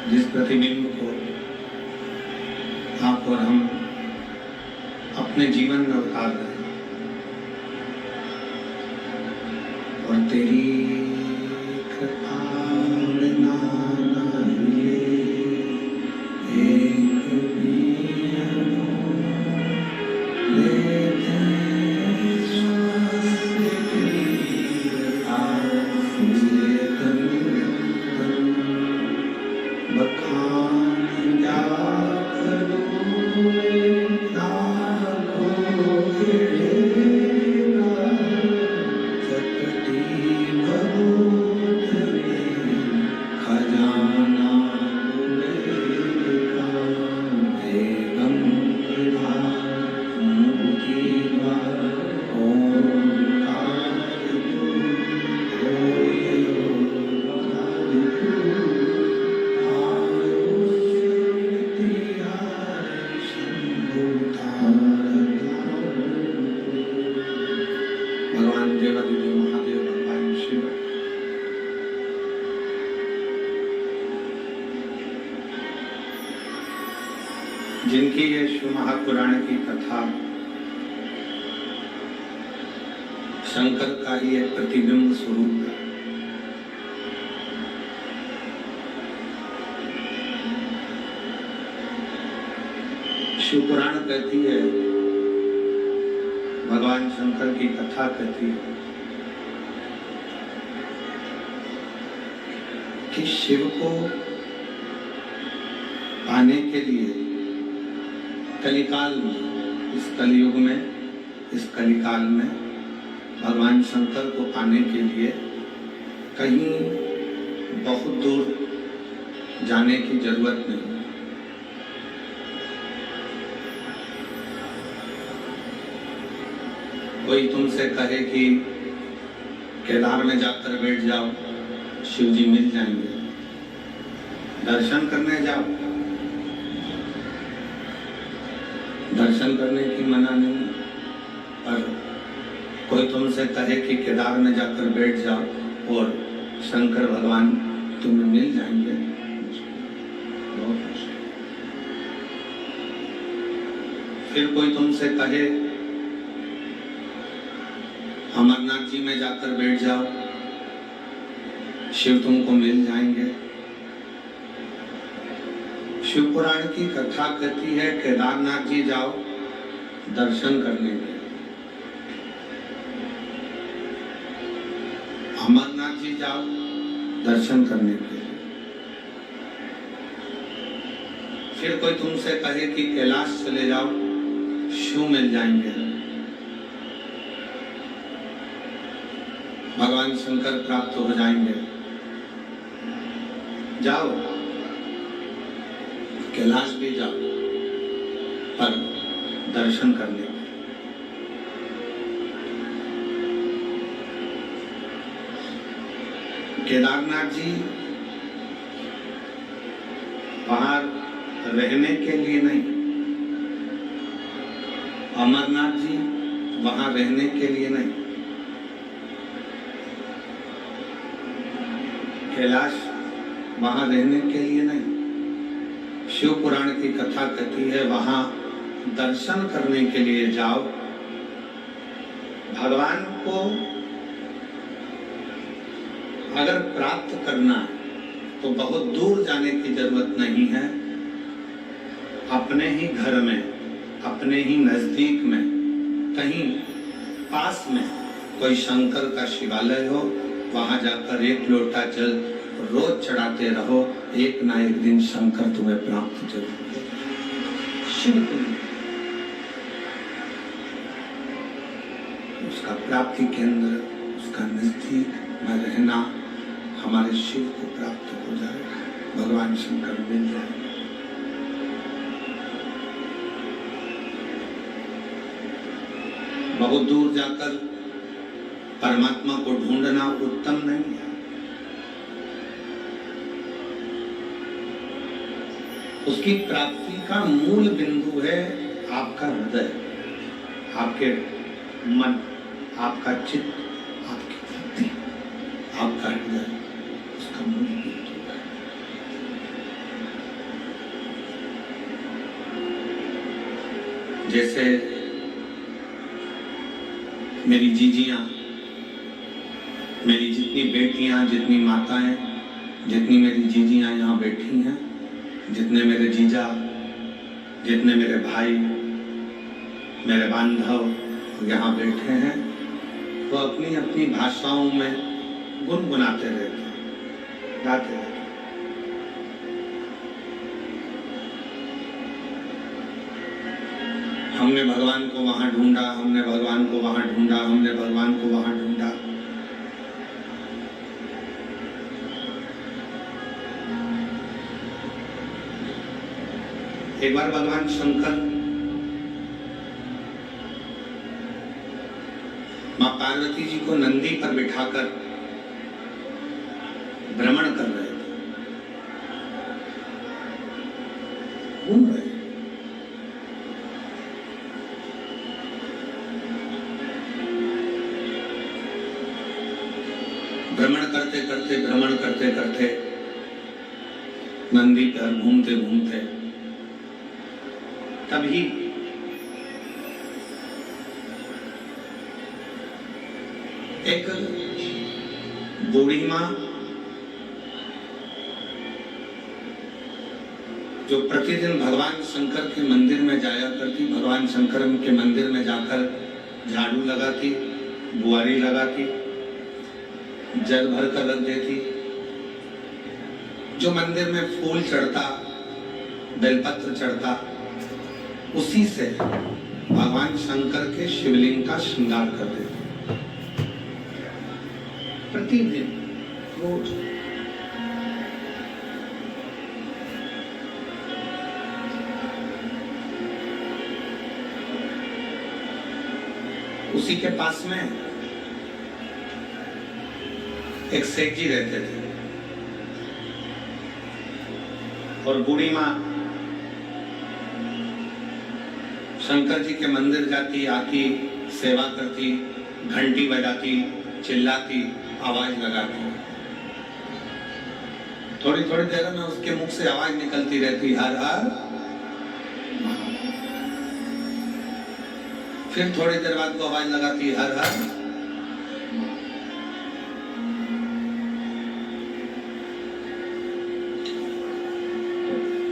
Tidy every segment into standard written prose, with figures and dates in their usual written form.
जिस प्रतिबिंब को आप और हम अपने जीवन में उतार रहे हैं, और तेरी कृपा बिना ये एक भी लेते श्वास तेरी आँखें तन बखान क्या करूँ लाखों गिरेगा चटटी बहुत में खजाना मिलेगा हे गंगा मुझीवा ओंकार तू होए भगवान देवादिदेव महादेव भगवान शिव जिनकी ये शिव महापुराण की कथा शंकर का ही एक प्रतिबिंब स्वरूप है। शिव पुराण कहती है, भगवान शंकर की कथा कहती है कि शिव को पाने के लिए कलिकाल में, इस कलयुग में, इस कलिकाल में भगवान शंकर को पाने के लिए कहीं बहुत दूर जाने की जरूरत नहीं। कोई तुमसे कहे कि केदार में जाकर बैठ जाओ, शिव जी मिल जाएंगे, दर्शन करने जाओ, दर्शन करने की मना नहीं। पर कोई तुमसे कहे कि केदार में जाकर बैठ जाओ और शंकर भगवान तुम्हें मिल जाएंगे, बहुत मुश्किल। फिर कोई तुमसे कहे अमरनाथ जी में जाकर बैठ जाओ, शिव तुमको मिल जाएंगे। शिव पुराण की कथा कहती है केदारनाथ जी जाओ दर्शन करने के, अमरनाथ जी जाओ दर्शन करने के लिए। फिर कोई तुमसे कहे कि कैलाश चले जाओ, शिव मिल जाएंगे, भगवान शंकर प्राप्त हो जाएंगे। जाओ, कैलाश भी जाओ, पर दर्शन करने के। केदारनाथ जी वहां रहने के लिए नहीं, अमरनाथ जी वहां रहने के लिए नहीं, कैलाश वहां रहने के लिए नहीं। शिव पुराण की कथा कहती है वहां दर्शन करने के लिए जाओ। भगवान को अगर प्राप्त करना है तो बहुत दूर जाने की जरूरत नहीं है। अपने ही घर में, अपने ही नजदीक में, कहीं पास में कोई शंकर का शिवालय हो, वहां जाकर एक लोटा जल रोज चढ़ाते रहो, एक ना एक दिन शंकर तुम्हें प्राप्त जरूर। शिव उसका प्राप्ति केंद्र, उसका नजदीक में रहना हमारे शिव को प्राप्त हो जाएगा, भगवान शंकर मिल जाएगा। बहुत दूर जाकर परमात्मा को ढूंढना उत्तम नहीं है। उसकी प्राप्ति का मूल बिंदु है आपका हृदय, आपके मन, आपका चित्त, आपकी बुद्धि, आपका हृदय उसका मूल बिंदु है। जैसे मेरी जीजियाँ, मेरी जितनी बेटियाँ, जितनी माताएं, जितनी मेरी जीजियाँ यहाँ बैठी हैं, जितने मेरे जीजा, जितने मेरे भाई, मेरे बांधव यहाँ बैठे हैं, वो अपनी अपनी भाषाओं में गुनगुनाते रहते हैं, गाते रहते हैं। हमने भगवान को वहां ढूंढा, हमने भगवान को वहां ढूंढा, हमने भगवान को वहां ढूंढा। एक बार भगवान शंकर मां पार्वती जी को नंदी पर बिठाकर भ्रमण कर रहे थे, घूम रहे। भ्रमण करते करते नंदी पर घूमते घूमते तभी एक बूढ़ी माँ जो प्रतिदिन भगवान शंकर के मंदिर में जाया करती, भगवान शंकर के मंदिर में जाकर झाड़ू लगाती, बुआरी लगाती, जल भर कर रख देती, जो मंदिर में फूल चढ़ता, बेलपत्र चढ़ता, उसी से भगवान शंकर के शिवलिंग का श्रृंगार कर देती प्रतिदिन रोज। उसी के पास में एक सेठ जी रहते थे और बूढ़ी माँ शंकर जी के मंदिर जाती, आती, सेवा करती, घंटी बजाती, चिल्लाती, आवाज लगाती। थोड़ी थोड़ी देर में उसके मुख से आवाज निकलती रहती, हर हर। फिर थोड़ी देर बाद वो आवाज लगाती, हर हर।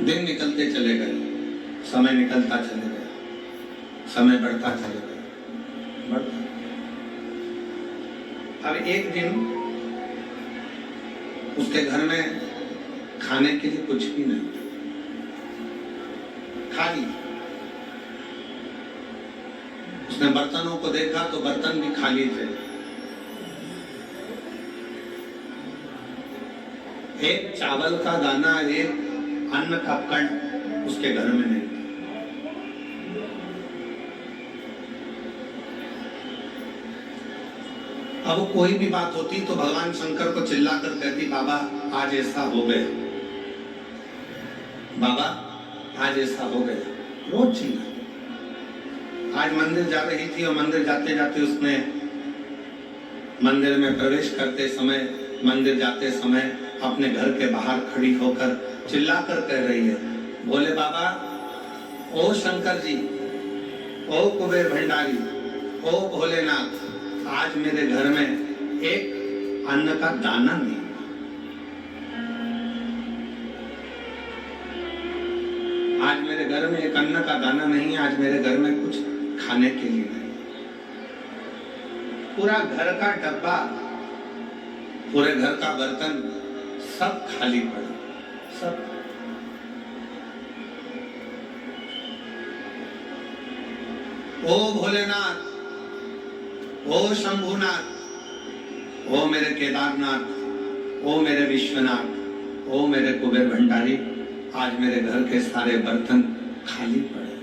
दिन निकलते चले गए, समय निकलता चले गया, समय बढ़ता चले गया, बढ़ता। अब एक दिन उसके घर में खाने के लिए कुछ भी नहीं, खाली। उसने बर्तनों को देखा तो बर्तन भी खाली थे। एक चावल का दाना, एक अन्न का कण उसके घर में नहीं था। अब वो कोई भी बात होती तो भगवान शंकर को चिल्लाकर कहती, बाबा आज ऐसा हो गया, बाबा आज ऐसा हो गया। रोज चिल्ला। आज मंदिर जा रही थी और मंदिर जाते जाते उसने मंदिर में प्रवेश करते समय, मंदिर जाते समय अपने घर के बाहर खड़ी होकर चिल्लाकर कह रही है, बोले बाबा, ओ शंकर जी, ओ कुबेर भंडारी, ओ भोलेनाथ, आज मेरे घर में एक अन्न का दाना नहीं। आज मेरे घर में एक अन्न का दाना नहीं, आज मेरे घर में कुछ खाने के लिए नहीं। पूरा घर का डब्बा, पूरे घर का बर्तन सब खाली पड़ा, सब। ओ भोलेनाथ, ओ शंभुनाथ, ओ मेरे केदारनाथ, ओ मेरे विश्वनाथ, ओ मेरे कुबेर भंडारी, आज मेरे घर के सारे बर्तन खाली पड़े।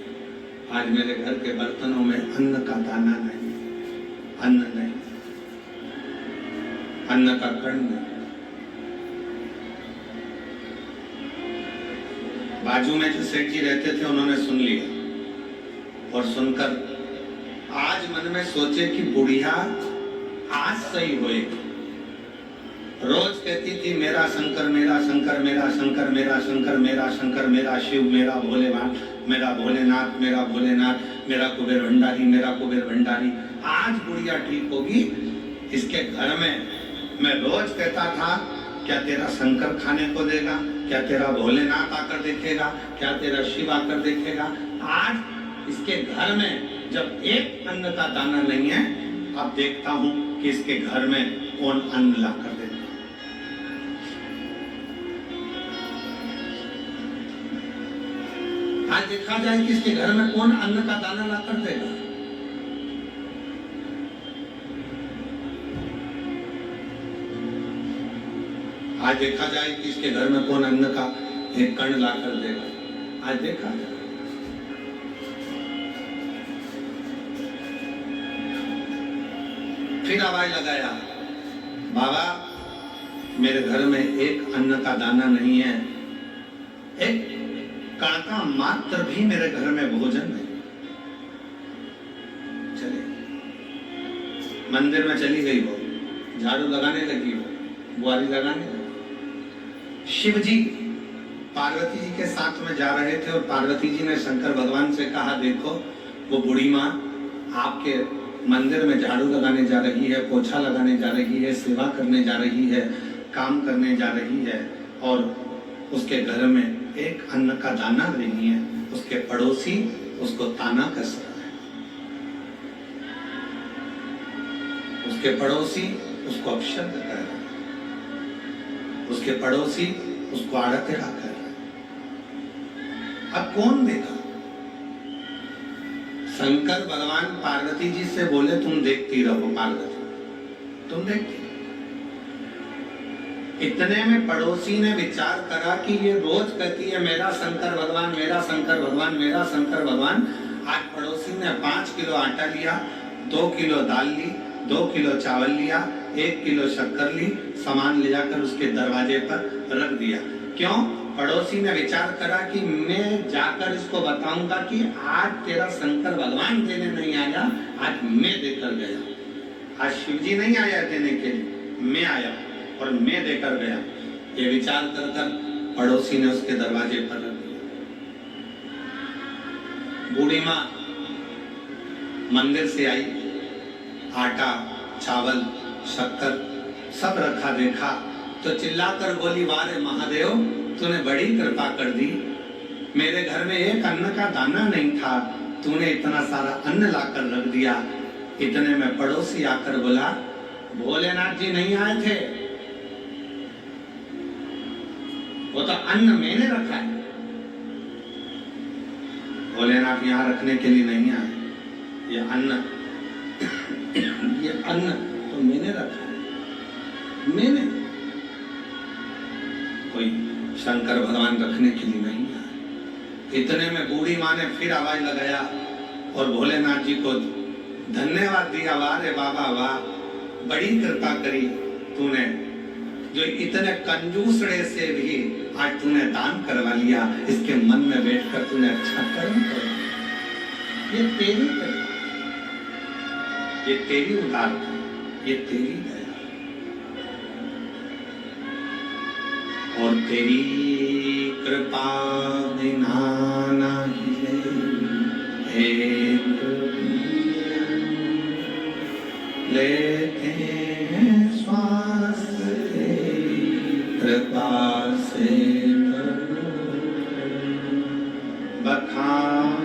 आज मेरे घर के बर्तनों में अन्न का दाना नहीं, अन्न नहीं, अन्न का कण नहीं। बाजू में जो सेठ जी रहते थे उन्होंने सुन लिया और सुनकर आज मन में सोचे कि बुढ़िया आज सही होएगी। रोज कहती थी, मेरा शंकर, मेरा शंकर, मेरा शंकर, मेरा शंकर, मेरा शंकर, मेरा शिव, मेरा भोलेनाथ, मेरा भोलेनाथ, मेरा भोलेनाथ। मेरा कुबेर भंडारी, मेरा कुबेर भंडारी। आज गुड़िया ठीक होगी। इसके घर में मैं रोज कहता था, क्या तेरा शंकर खाने को देगा, क्या तेरा भोलेनाथ आकर देखेगा, क्या तेरा शिव आकर देखेगा। आज इसके घर में जब एक अन्न का दाना नहीं है, अब देखता हूं कि इसके घर में कौन अन्न ला कर देता। आज देखा जाए कि इसके घर में कौन अन्न का दाना ला कर देगा। आज देखा जाए कि इसके घर में कौन अन्न का एक कण ला कर देगा। आज देखा जाए। फिर आवाज लगाया, बाबा मेरे घर में एक अन्न का दाना नहीं है, एक कांटा मात्र भी मेरे घर में भोजन नहीं। चले मंदिर में चली गई वो, झाड़ू लगाने लगी वो, बुआरी लगाने लगी। शिव जी पार्वती जी के साथ में जा रहे थे और पार्वती जी ने शंकर भगवान से कहा, देखो वो बूढ़ी माँ आपके मंदिर में झाड़ू लगाने जा रही है, पोछा लगाने जा रही है, सेवा करने जा रही है, काम करने जा रही है, और उसके घर में एक अन्न का दाना नहीं है। उसके पड़ोसी उसको ताना कस रहा है, उसके पड़ोसी उसको अपशब्द कर रहा है, उसके पड़ोसी उसको आड़तेरा कर रहा है। अब कौन देगा? शंकर भगवान पार्वती जी से बोले, तुम देखती रहो पार्वती, तुम देखती। इतने में पड़ोसी ने विचार करा कि ये रोज कहती है मेरा शंकर भगवान, मेरा शंकर भगवान, मेरा शंकर भगवान। आज पड़ोसी ने 5 किलो आटा लिया, 2 किलो दाल ली, 2 किलो चावल लिया, 1 किलो शक्कर ली, सामान ले जाकर उसके दरवाजे पर रख दिया। क्यों? पड़ोसी ने विचार करा कि मैं जाकर इसको बताऊंगा कि आज तेरा शंकर भगवान देने नहीं आया, आज मैं देकर गया। आज शिव जी नहीं आया देने के लिए, मैं आया और मैं देकर गया। ये विचार कर कर पड़ोसी ने उसके दरवाजे पर रख दिया। बूढ़ी माँ मंदिर से आई, आटा, चावल, शक्कर सब रखा देखा तो चिल्लाकर बोली, वारे महादेव, तूने बड़ी कृपा कर दी। मेरे घर में एक अन्न का दाना नहीं था, तूने इतना सारा अन्न लाकर रख दिया। इतने में पड़ोसी आकर बोला, भोलेनाथ जी नहीं आए थे, वो तो अन्न मैंने रखा है। भोलेनाथ यहाँ रखने के लिए नहीं आए, ये अन्न तो मैंने रखा है, मैंने। कोई शंकर भगवान रखने के लिए नहीं आए। इतने में बूढ़ी माँ ने फिर आवाज लगाया और भोलेनाथ जी को धन्यवाद दिया, वाह रे बाबा वाह, बड़ी कृपा करी तूने, जो इतने कंजूसड़े से भी आज तूने दान करवा लिया। इसके मन में बैठकर तूने अच्छा कर्म कर। ये तेरी कृपा, ये तेरी उदारता, ये तेरी दया और तेरी कृपा बिना नहीं लेते हैं श्वास कृपा से बखान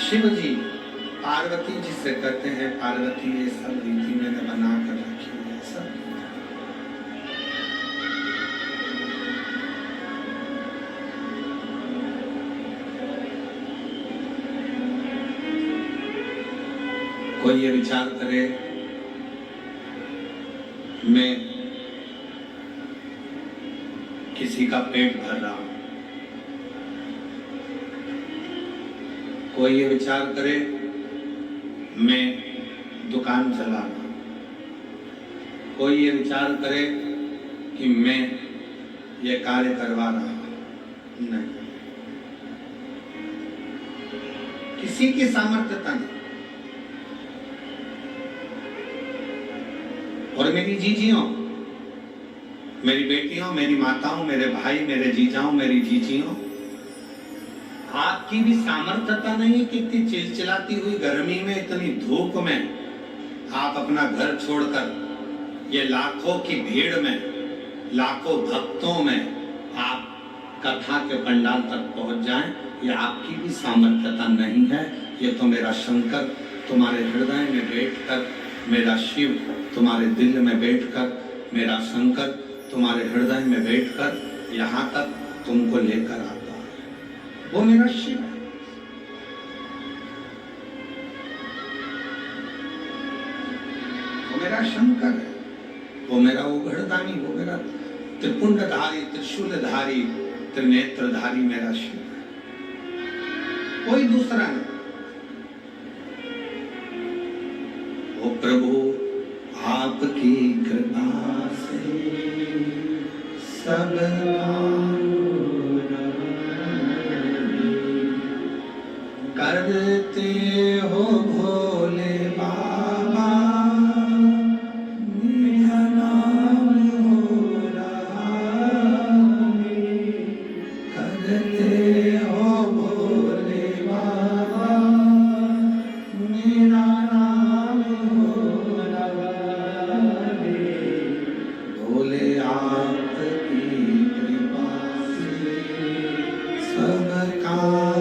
शिव जी पार्वती जी से कहते हैं, पार्वती ये सब रीति मैंने बना कर रखी है सब। कोई ये विचार करे मैं किसी का पेट भर रहा हूं। कोई ये विचार करे मैं दुकान चला रहा हूं, कोई ये विचार करे कि मैं ये कार्य करवा रहा हूं। नहीं, किसी की सामर्थ्यता नहीं। और मेरी जीजियों, मेरी बेटियों, मेरी माताओं, मेरे भाई, मेरे जीजाओं, मेरी जीजियों, आपकी भी सामर्थ्यता नहीं है कि इतनी चिलचिलाती हुई गर्मी में, इतनी धूप में आप अपना घर छोड़कर ये लाखों की भीड़ में, लाखों भक्तों में आप कथा के पंडाल तक पहुंच जाएं। ये आपकी भी सामर्थ्यता नहीं है। ये तो मेरा शंकर तुम्हारे हृदय में बैठकर, मेरा शिव तुम्हारे दिल में बैठकर, मेरा शंकर तुम्हारे हृदय में बैठकर यहाँ तक तुमको लेकर आता है। वो मेरा शिव है। वो मेरा शंकर है। वो मेरा उघड़दानी, वो मेरा त्रिपुंडधारी, त्रिशूलधारी, त्रिनेत्रधारी मेरा शिव है। कोई दूसरा नहीं। वो प्रभु आपकी कृपा से सब करते हो भोले बाबा, मेरा नाम हो रहा, करते हो भोले बाबा, मेरा नाम हो रहा। भोले आपकी कृपा से सब काम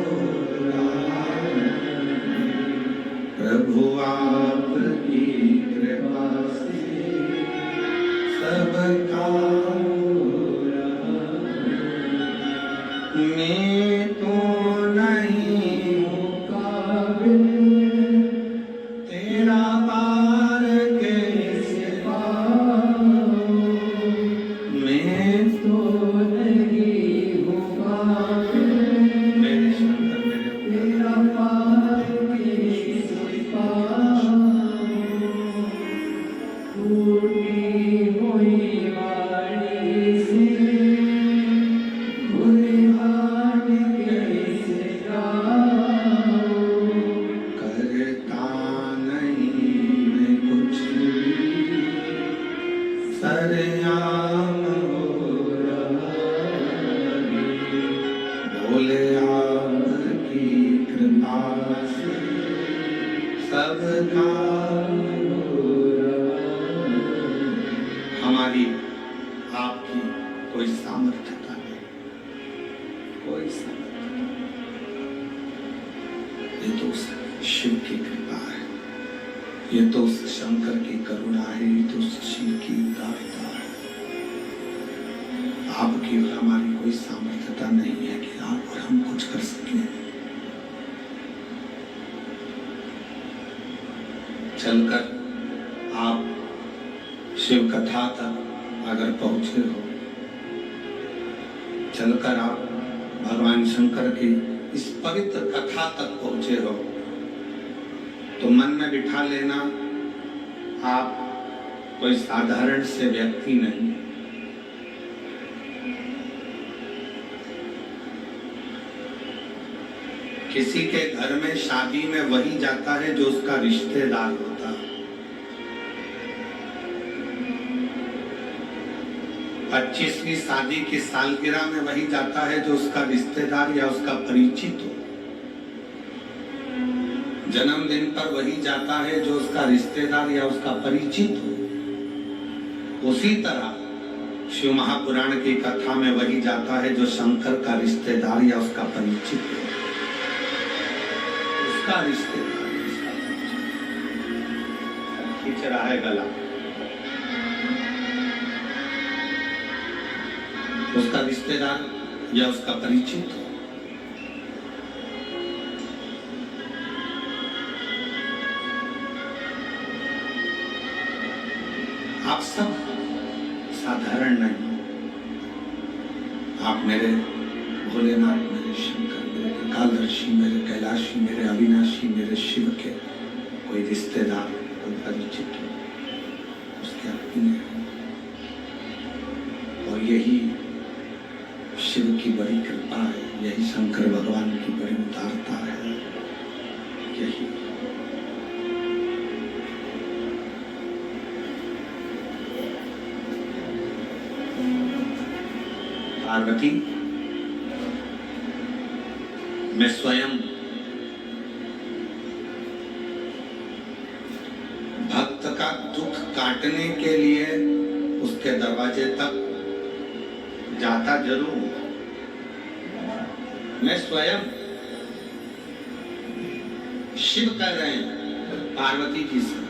हो रहा। प्रभु आपकी कृपा से सब काम हो रहा। मैं तो नहीं हूँ काबिल, तेरा पार कैसे पाऊं। मैं तो नहीं हूँ काबिल, मेरे शंकर मेरे तेरा पार कैसे पाऊं। टूटी हुई वाणी से गुणगान कैसे गाऊं। करता नहीं मैं कुछ भी, सरेआम हो रहा। भोले आपकी कृपा से सब काम हो रहा। हमारी आपकी कोई सामर्थ्यता नहीं, कोई सामर्थ्य। ये तो उस शिव की कृपा है, ये तो उस शंकर की करुणा है, ये तो उस शिव की उदारता है। आपकी और हमारी कोई सामर्थ्यता नहीं है कि आप और हम कुछ कर सकें। चलकर आप शिव कथा तक अगर पहुंचे हो, चलकर आप भगवान शंकर की इस पवित्र कथा तक पहुंचे हो, तो मन में बिठा लेना आप कोई साधारण से व्यक्ति नहीं। किसी के घर में शादी में वही जाता है जो उसका रिश्तेदार होता है। 25वीं शादी की सालगिरह में वही जाता है जो उसका रिश्तेदार या उसका परिचित हो। जन्मदिन पर वही जाता है जो उसका रिश्तेदार या उसका परिचित हो। उसी तरह शिव महापुराण की कथा में वही जाता है जो शंकर का रिश्तेदार या उसका परिचित हो। उसका रिश्तेदार, उसका परिचित। खींच रहा है गला, उसका रिश्तेदार या उसका परिचित हो। आप सब साधारण नहीं, आप मेरे भोलेनाथ, मेरे शंकर, मेरे कालदर्शी, मेरे कैलाशी, मेरे अविनाशी, मेरे शिव के कोई रिश्तेदार, कोई परिचित उसके अपने, और यही शिव की बड़ी कृपा है, यही शंकर भगवान की बड़ी उदारता है। यही पार्वती, मैं स्वयं भक्त का दुख काटने के लिए उसके दरवाजे तक जाता जरूर, मैं स्वयं, शिव कह रहे हैं पार्वती जी से,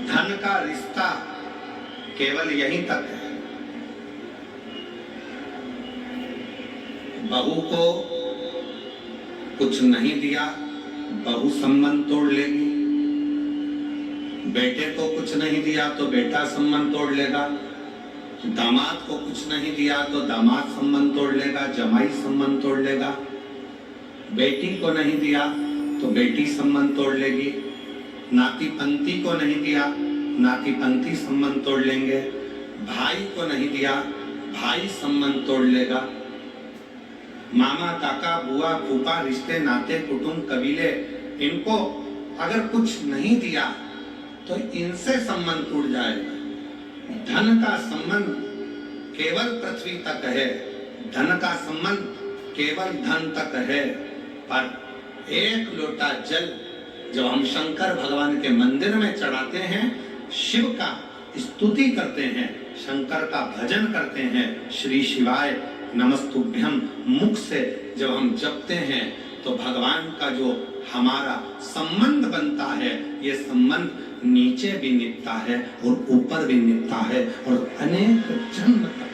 धन का रिश्ता केवल यहीं तक है। बहू को कुछ नहीं दिया, बहू संबंध तोड़ लेगी। बेटे को कुछ नहीं दिया तो बेटा संबंध तोड़ लेगा। दामाद को कुछ नहीं दिया तो दामाद संबंध तोड़ लेगा, जमाई संबंध तोड़ लेगा। बेटी को नहीं दिया तो बेटी संबंध तोड़ लेगी। नाती पंथी को नहीं दिया, नाती पंथी संबंध तोड़ लेंगे। भाई को नहीं दिया, भाई संबंध तोड़ लेगा। मामा, काका, बुआ, फूफा, रिश्ते नाते, कुटुंब, कबीले, इनको अगर कुछ नहीं दिया तो इनसे संबंध टूट जाएगा। धन का संबंध केवल पृथ्वी तक है, धन का संबंध केवल धन तक है। पर एक लोटा जल जब हम शंकर भगवान के मंदिर में चढ़ाते हैं, शिव का स्तुति करते हैं, शंकर का भजन करते हैं, श्री शिवाय नमस्तुभ्यम मुख से जब हम जपते हैं, तो भगवान का जो हमारा संबंध बनता है, ये संबंध नीचे भी निभता है और ऊपर भी निभता है और अनेक जन्म तक,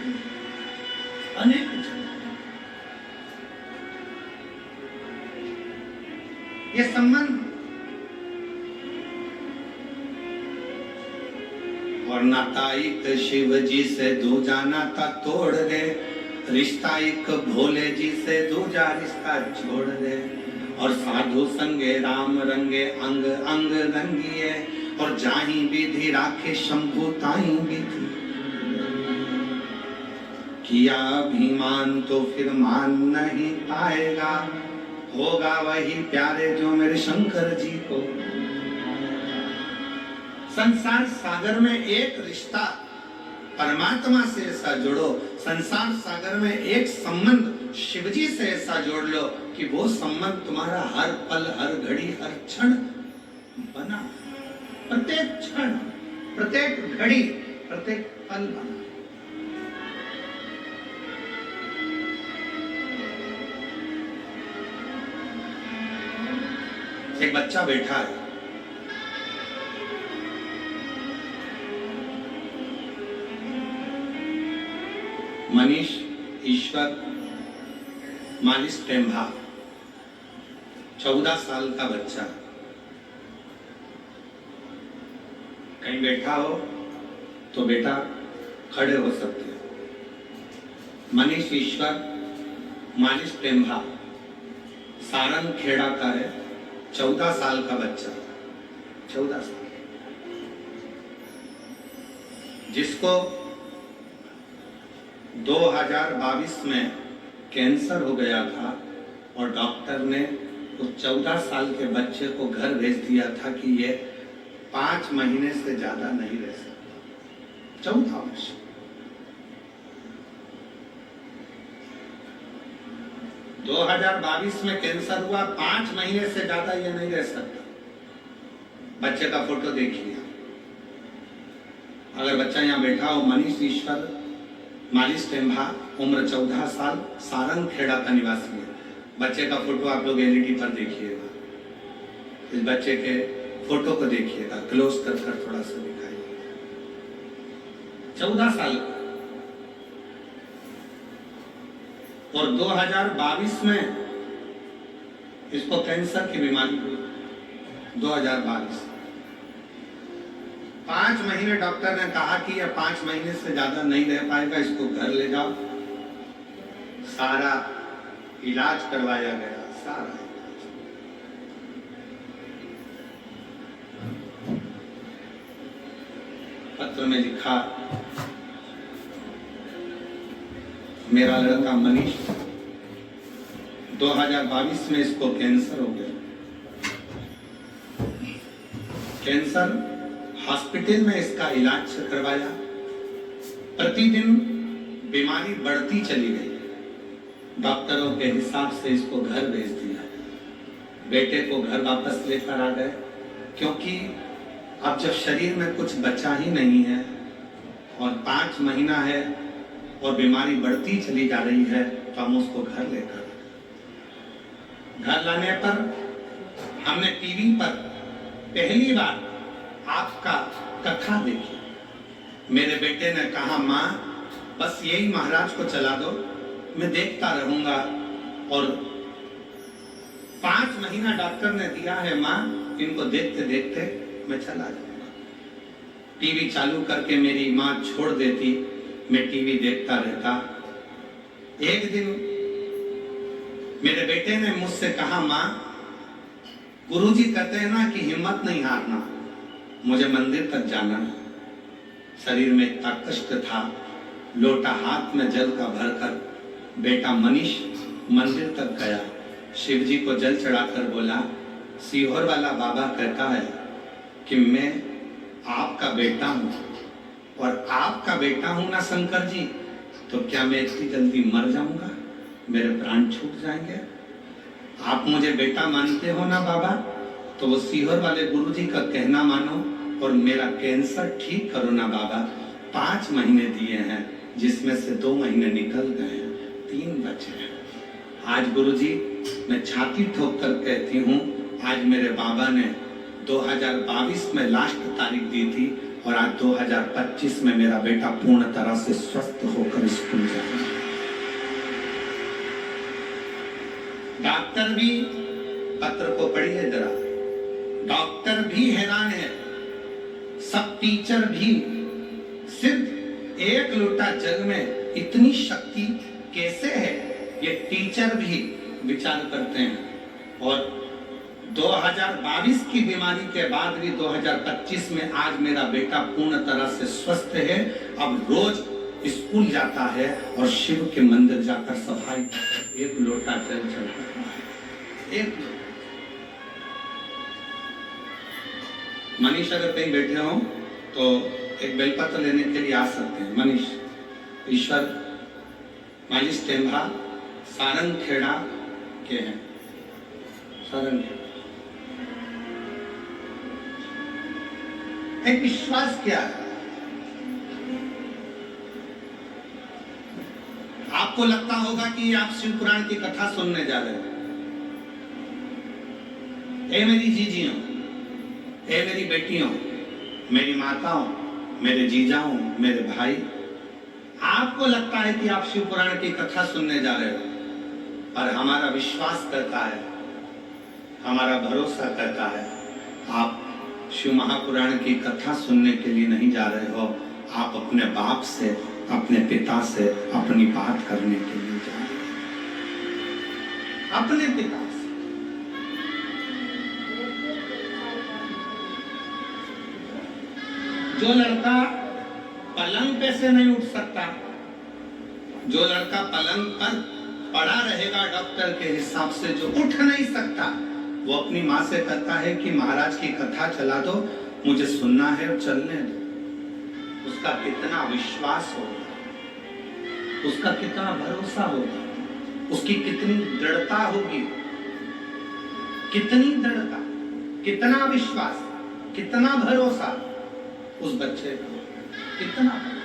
अनेक जन्म। ये संबंध और नाता एक शिव जी से दूजा नाता तोड़ दे, रिश्ता एक भोले जी से दूजा रिश्ता छोड़ दे। और साधु संगे राम रंगे अंग अंग रंगिए, और जाही विधि राखे शंभु ताही विधि। किया अभिमान तो फिर मान नहीं पाएगा, होगा वही प्यारे जो मेरे शंकर जी को। संसार सागर में एक रिश्ता परमात्मा से ऐसा जोड़ो, संसार सागर में एक संबंध शिवजी से ऐसा जोड़ लो कि वो संबंध तुम्हारा हर पल, हर घड़ी, हर क्षण बना, प्रत्येक क्षण, प्रत्येक घड़ी, प्रत्येक पल बना। एक बच्चा बैठा है, मनीष ईश्वर मालिश टेम्भा, 14 साल का बच्चा। कहीं बैठा हो तो बेटा खड़े हो सकते हो। मनीष ईश्वर मालिश टेम्भा सारंग खेड़ा का है, 14 साल का बच्चा, 14 साल, जिसको 2022 में कैंसर हो गया था और डॉक्टर ने उस 14 साल के बच्चे को घर भेज दिया था कि ये 5 महीने से ज्यादा नहीं रह सकता। 14 वर्ष। दो 2022 में कैंसर हुआ, 5 महीने से ज्यादा ये नहीं रह सकता। बच्चे का फोटो देखिए, अगर बच्चा यहाँ बैठा हो, मनीष ईश्वर मालिश टेम्भा, उम्र 14 साल, सारंग खेड़ा का निवासी है। बच्चे का फोटो आप लोग एलईडी पर देखिएगा, इस बच्चे के फोटो को देखिएगा, क्लोज कर थोड़ा सा दिखाइए। 14 साल का, और 2022 में इसको कैंसर की बीमारी हुई। 2022 5 महीने डॉक्टर ने कहा कि यह 5 महीने से ज्यादा नहीं रह पाएगा, इसको घर ले जाओ। सारा इलाज करवाया गया, सारा पत्र में लिखा, मेरा लड़का मनीष 2022 में इसको कैंसर हो गया। कैंसर हॉस्पिटल में इसका इलाज करवाया, प्रतिदिन बीमारी बढ़ती चली गई। डॉक्टरों के हिसाब से इसको घर भेज दिया। बेटे को घर वापस लेकर आ गए, क्योंकि अब जब शरीर में कुछ बचा ही नहीं है और 5 महीना है और बीमारी बढ़ती चली जा रही है, तो हम उसको घर लेकर घर लाने पर हमने टीवी पर पहली बार आपका कथा देखी। मेरे बेटे ने कहा, माँ बस यही महाराज को चला दो, मैं देखता रहूंगा। और 5 महीना डॉक्टर ने दिया है माँ, इनको देखते देखते मैं चला जाऊंगा। टीवी चालू करके मेरी माँ छोड़ देती, मैं टीवी देखता रहता। एक दिन मेरे बेटे ने मुझसे कहा, माँ गुरुजी कहते हैं ना कि हिम्मत नहीं हारना, मुझे मंदिर तक जाना है। शरीर में इतना कष्ट था, लोटा हाथ में जल का भरकर बेटा मनीष मंदिर तक गया। शिव जी को जल चढ़ाकर बोला, सीहोर वाला बाबा कहता है कि मैं आपका बेटा हूं, और आपका बेटा हूं ना शंकर जी, तो क्या मैं इतनी जल्दी मर जाऊंगा, मेरे प्राण छूट जाएंगे? आप मुझे बेटा मानते हो ना बाबा, तो वो सीहोर वाले गुरुजी का कहना मानो और मेरा कैंसर ठीक करो ना बाबा। 5 महीने दिए हैं, जिसमें से 2 महीने निकल गए हैं, 3 बचे हैं। आज गुरुजी मैं छाती ठोक कर कहती हूँ, आज मेरे बाबा ने 2022 में लास्ट तारीख दी थी और आज 2025 में मेरा बेटा पूर्ण तरह से स्वस्थ होकर स्कूल जा रहा है। डॉक्टर भी, पत्र को पढ़िए जरा, डॉक्टर भी हैरान है, सब टीचर भी। सिर्फ 1 लोटा जल में इतनी शक्ति कैसे है, ये टीचर भी विचार करते हैं। और 2022 की बीमारी के बाद भी 2025 में आज मेरा बेटा पूर्ण तरह से स्वस्थ है। अब रोज स्कूल जाता है और शिव के मंदिर जाकर सफाई 1 लोटा जल चढ़ाता है। 1 मनीष अगर कहीं बैठे हो तो एक बेलपत्र लेने के लिए आ सकते हैं। मनीष ईश्वर मालिश टेम्भा सारंग खेड़ा के हैं। सारंग एक विश्वास क्या है? आपको लगता होगा कि आप शिव पुराण की कथा सुनने जा रहे हो। ए मेरी जीजियों, ए मेरी बेटियों, मेरी माताओं, मेरे जीजाओं, मेरे भाई, आपको लगता है कि आप शिव पुराण की कथा सुनने जा रहे हो, पर हमारा विश्वास करता है, हमारा भरोसा करता है, आप शिव महापुराण की कथा सुनने के लिए नहीं जा रहे हो, आप अपने बाप से, अपने पिता से अपनी बात करने के लिए जा रहे हो। अपने पिता से। जो लड़का पलंग पे से नहीं उठ सकता, जो लड़का पलंग पर पड़ा रहेगा डॉक्टर के हिसाब से, जो उठ नहीं सकता, वो अपनी माँ से कहता है कि महाराज की कथा चला दो, मुझे सुनना है और चलने दो। उसका कितना विश्वास होगा, उसका कितना भरोसा होगा, उसकी कितनी दृढ़ता होगी, कितनी दृढ़ता, कितना विश्वास, कितना भरोसा उस बच्चे का, कितना भरोसा।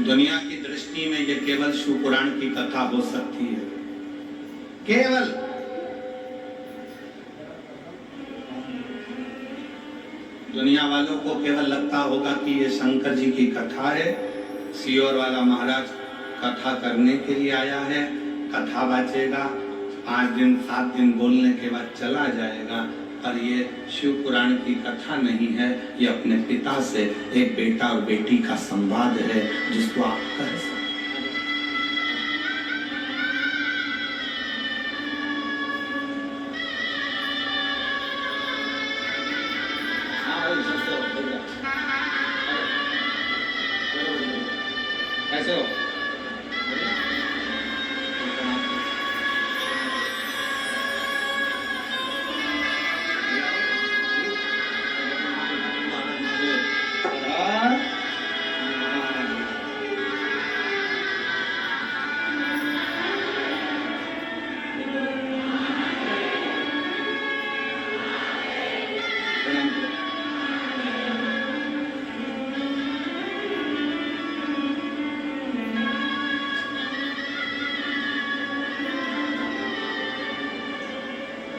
दुनिया की दृष्टि में ये केवल शिव पुराण की कथा हो सकती है, केवल। दुनिया वालों को केवल लगता होगा कि ये शंकर जी की कथा है, सीहोर वाला महाराज कथा करने के लिए आया है, कथा बाचेगा, 5 दिन 7 दिन बोलने के बाद चला जाएगा। पर ये शिव पुराण की कथा नहीं है, ये अपने पिता से एक बेटा और बेटी का संवाद है जिसको आप कह सकते हैं। कैसे हो?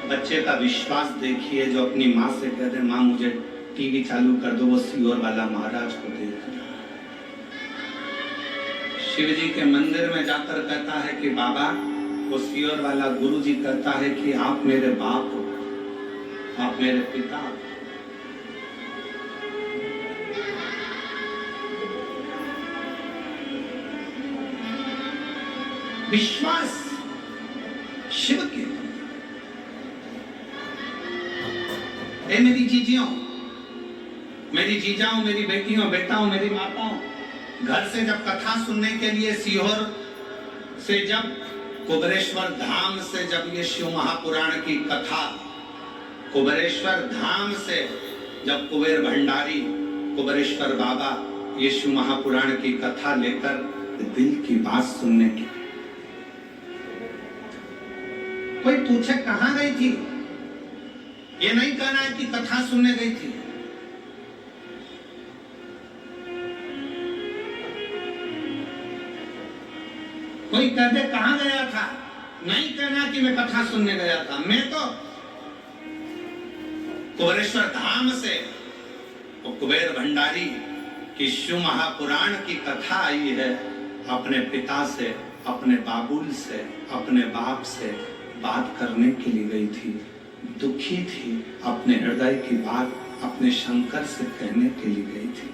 बच्चे का विश्वास देखिए, जो अपनी माँ से कह दे माँ मुझे टीवी चालू कर दो, वो सीहोर वाला महाराज को देख रहा है। शिव जी के मंदिर में जाकर कहता है कि बाबा, वो सीहोर वाला गुरु जी कहता है कि आप मेरे बाप हो, आप मेरे पिता हो। विश्वास शिव के, ए मेरी जीजियों, मेरी जीजाओं, मेरी बेटियों, बेटाओं, मेरी माताओं, घर से जब कथा सुनने के लिए सीहोर से, जब कुबेरेश्वर धाम से, जब ये शिव महापुराण की कथा, कुबेरेश्वर धाम से जब कुबेर भंडारी, कुबेरेश्वर बाबा ये शिव महापुराण की कथा लेकर दिल की बात सुनने की, कोई पूछे कहां गई थी, ये नहीं कहना है कि कथा सुनने गई थी। कोई कह दे कहां गया था, नहीं कहना कि मैं कथा सुनने गया था। मैं तो कुबेरेश्वर धाम से, वो कुबेर भंडारी की शिव महापुराण की कथा आई है, अपने पिता से, अपने बाबुल से, अपने बाप से बात करने के लिए गई थी। दुखी थी, अपने हृदय की बात अपने शंकर से कहने के लिए गई थी।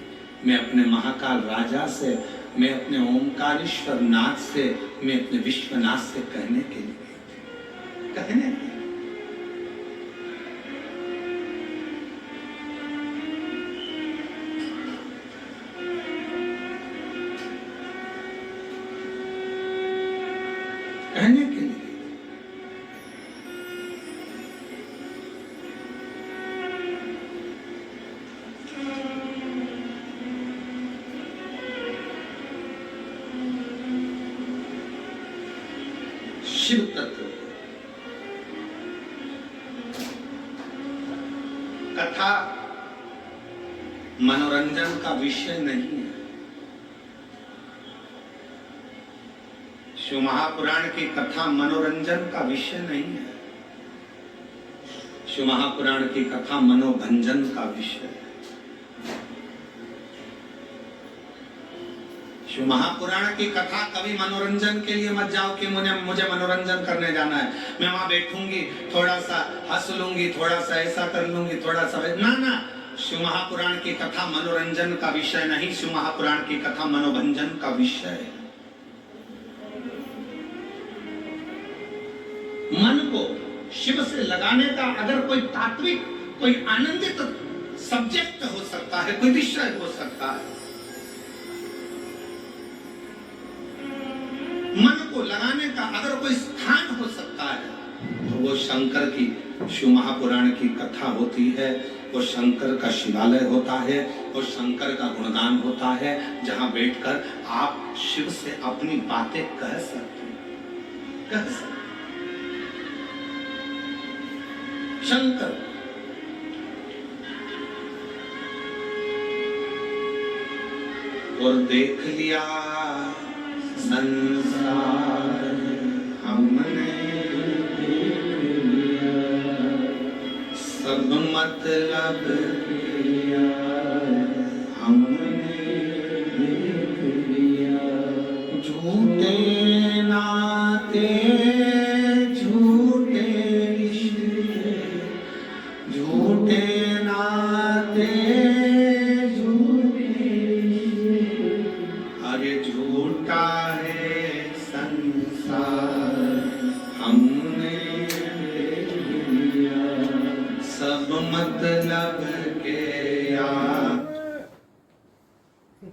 मैं अपने महाकाल राजा से, मैं अपने ओमकारेश्वर नाथ से, मैं अपने विश्वनाथ से कहने के लिए गई थी। कहने के लिए। कहने के लिए शिव तत्व। कथा मनोरंजन का विषय नहीं है। शिव महापुराण की कथा मनोरंजन का विषय नहीं है। शिव महापुराण की कथा मनोभंजन का विषय है। शिव महापुराण की कथा कभी मनोरंजन के लिए मत जाओ कि मुझे मनोरंजन करने जाना है, मैं वहां बैठूंगी, थोड़ा सा हंस लूंगी, थोड़ा सा ऐसा कर लूंगी, थोड़ा सा ना। शिव महापुराण की कथा मनोरंजन का विषय नहीं, शिव महापुराण की कथा मनोभंजन का विषय है। मन को शिव से लगाने का अगर कोई तात्विक, कोई आनंदित सब्जेक्ट हो सकता है, कोई विषय हो सकता है, मन को लगाने का अगर कोई स्थान हो सकता है, तो वो शंकर की शिव महापुराण की कथा होती है। वो शंकर का शिवालय होता है, वो शंकर का गुणगान होता है, जहां बैठकर आप शिव से अपनी बातें कह सकते हैं, कह सकते। शंकर और देख लिया संसार हमने, सब मतलब हमने देख लिया, झूठे नाते झूठ अरे झूठा है संसार हमने लिया, सब मतलब के यार।